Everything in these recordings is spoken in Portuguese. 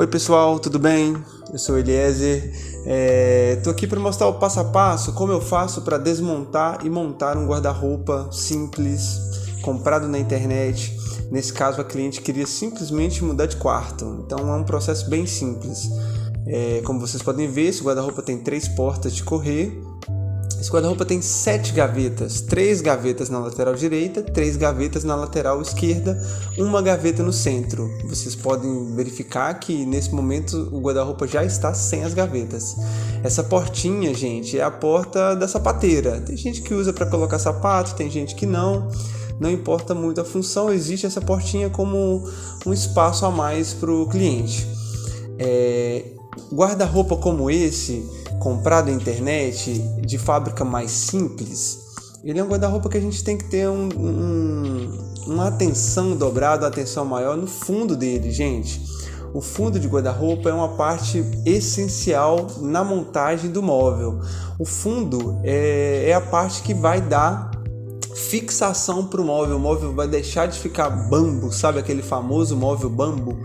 Oi pessoal, tudo bem? Eu sou o Eliezer. Tô aqui para mostrar o passo a passo como eu faço para desmontar e montar um guarda-roupa simples, comprado na internet. Nesse caso a cliente queria simplesmente mudar de quarto, então é um processo bem simples. Como vocês podem ver, esse guarda-roupa tem 3 portas de correr. Esse guarda-roupa tem 7 gavetas, 3 gavetas na lateral direita, 3 gavetas na lateral esquerda, uma gaveta no centro. Vocês podem verificar que nesse momento o guarda-roupa já está sem as gavetas. Essa portinha, gente, é a porta da sapateira. Tem gente que usa para colocar sapato, tem gente que não. Não importa muito a função, existe essa portinha como um espaço a mais para o cliente. Guarda-roupa como esse, comprado na internet, de fábrica mais simples, ele é um guarda-roupa que a gente tem que ter uma atenção dobrada, uma atenção maior no fundo dele, gente. O fundo de guarda-roupa é uma parte essencial na montagem do móvel. O fundo é a parte que vai dar fixação para o móvel vai deixar de ficar bambo, sabe aquele famoso móvel bambo?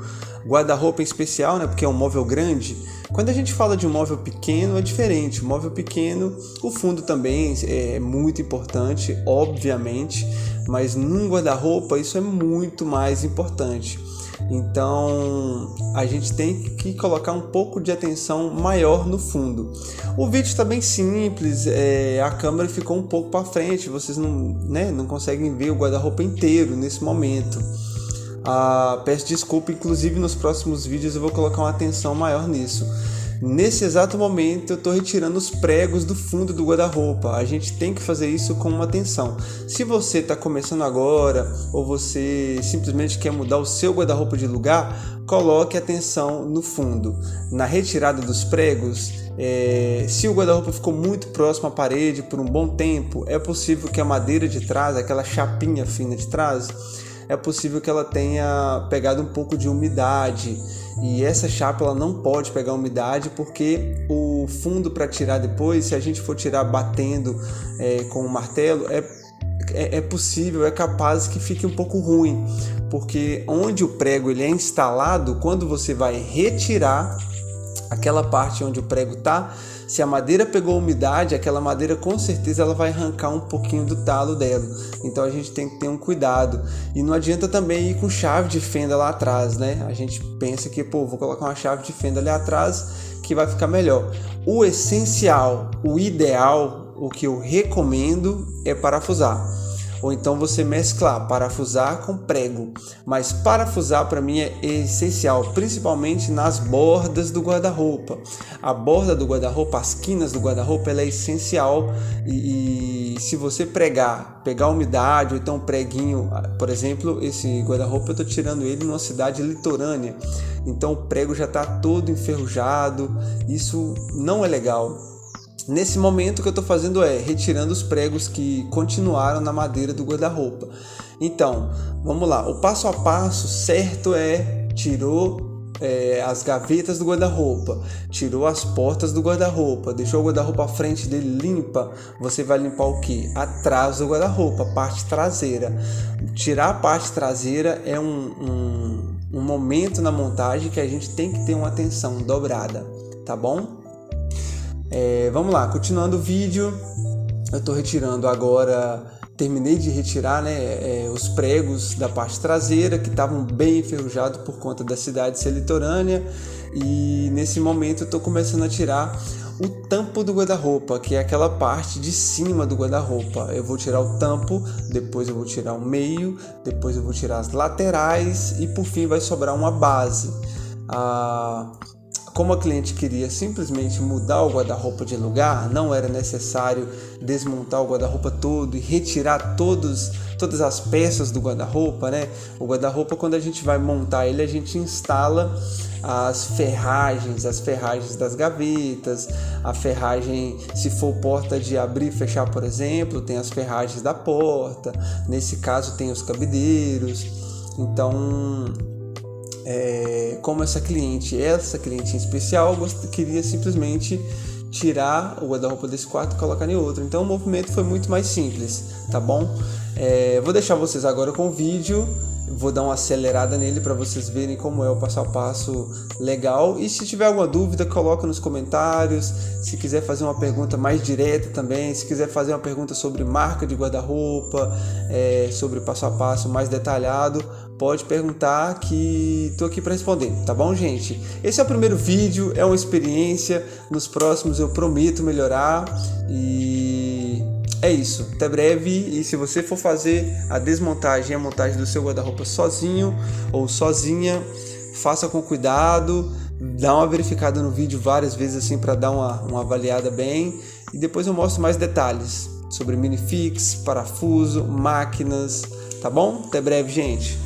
Guarda-roupa em especial, né? Porque é um móvel grande. Quando a gente fala de um móvel pequeno é diferente. O móvel pequeno, o fundo também é muito importante, obviamente, mas num guarda-roupa isso é muito mais importante. Então a gente tem que colocar um pouco de atenção maior no fundo. O vídeo está bem simples, a câmera ficou um pouco para frente, vocês não conseguem ver o guarda-roupa inteiro nesse momento. Peço desculpa, inclusive nos próximos vídeos eu vou colocar uma atenção maior nisso. Nesse exato momento eu estou retirando os pregos do fundo do guarda-roupa. A gente tem que fazer isso com uma atenção. Se você está começando agora ou você simplesmente quer mudar o seu guarda-roupa de lugar, coloque atenção no fundo. Na retirada dos pregos, se o guarda-roupa ficou muito próximo à parede por um bom tempo, é possível que a madeira de trás, aquela chapinha fina de trás, é possível que ela tenha pegado um pouco de umidade, e essa chapa ela não pode pegar umidade porque o fundo para tirar depois, se a gente for tirar batendo com o martelo, é possível, é capaz que fique um pouco ruim, porque onde o prego ele é instalado, quando você vai retirar aquela parte onde o prego está, se a madeira pegou umidade, aquela madeira com certeza ela vai arrancar um pouquinho do talo dela. Então a gente tem que ter um cuidado. E não adianta também ir com chave de fenda lá atrás, né? A gente pensa que, vou colocar uma chave de fenda ali atrás que vai ficar melhor. O essencial, o ideal, o que eu recomendo é parafusar. Ou então você mesclar parafusar com prego, mas parafusar para mim é essencial, principalmente nas bordas do guarda-roupa. A borda do guarda-roupa, as quinas do guarda-roupa, ela é essencial e se você pegar umidade ou então um preguinho, por exemplo, esse guarda-roupa eu estou tirando ele numa cidade litorânea, então o prego já está todo enferrujado, isso não é legal. Nesse momento o que eu estou fazendo é retirando os pregos que continuaram na madeira do guarda-roupa. Então, vamos lá. O passo a passo certo tirou as gavetas do guarda-roupa, tirou as portas do guarda-roupa, deixou o guarda-roupa à frente dele limpa. Você vai limpar o que? Atrás do guarda-roupa, a parte traseira. Tirar a parte traseira é um momento na montagem que a gente tem que ter uma atenção dobrada, tá bom? Vamos lá, continuando o vídeo, eu estou retirando agora, terminei de retirar os pregos da parte traseira que estavam bem enferrujados por conta da cidade ser litorânea, e nesse momento eu estou começando a tirar o tampo do guarda-roupa, que é aquela parte de cima do guarda-roupa. Eu vou tirar o tampo, depois eu vou tirar o meio, depois eu vou tirar as laterais e por fim vai sobrar uma base. Como a cliente queria simplesmente mudar o guarda-roupa de lugar, não era necessário desmontar o guarda-roupa todo e retirar todas as peças do guarda-roupa, né? O guarda-roupa, quando a gente vai montar ele, a gente instala as ferragens das gavetas, a ferragem, se for porta de abrir e fechar, por exemplo, tem as ferragens da porta, nesse caso tem os cabideiros. Então, como essa cliente em especial queria simplesmente tirar o guarda-roupa desse quarto e colocar em outro, então o movimento foi muito mais simples, tá bom? Vou deixar vocês agora com o vídeo vou dar uma acelerada nele para vocês verem como é o passo a passo legal. E se tiver alguma dúvida, coloca nos comentários. Se quiser fazer uma pergunta mais direta também, se quiser fazer uma pergunta sobre marca de guarda-roupa, sobre passo a passo mais detalhado, pode perguntar que estou aqui para responder, tá bom, gente? Esse é o primeiro vídeo, é uma experiência. Nos próximos eu prometo melhorar e é isso. Até breve. E se você for fazer a desmontagem e a montagem do seu guarda-roupa sozinho ou sozinha, faça com cuidado, dá uma verificada no vídeo várias vezes assim para dar uma avaliada bem, e depois eu mostro mais detalhes sobre minifix, parafuso, máquinas, tá bom? Até breve, gente.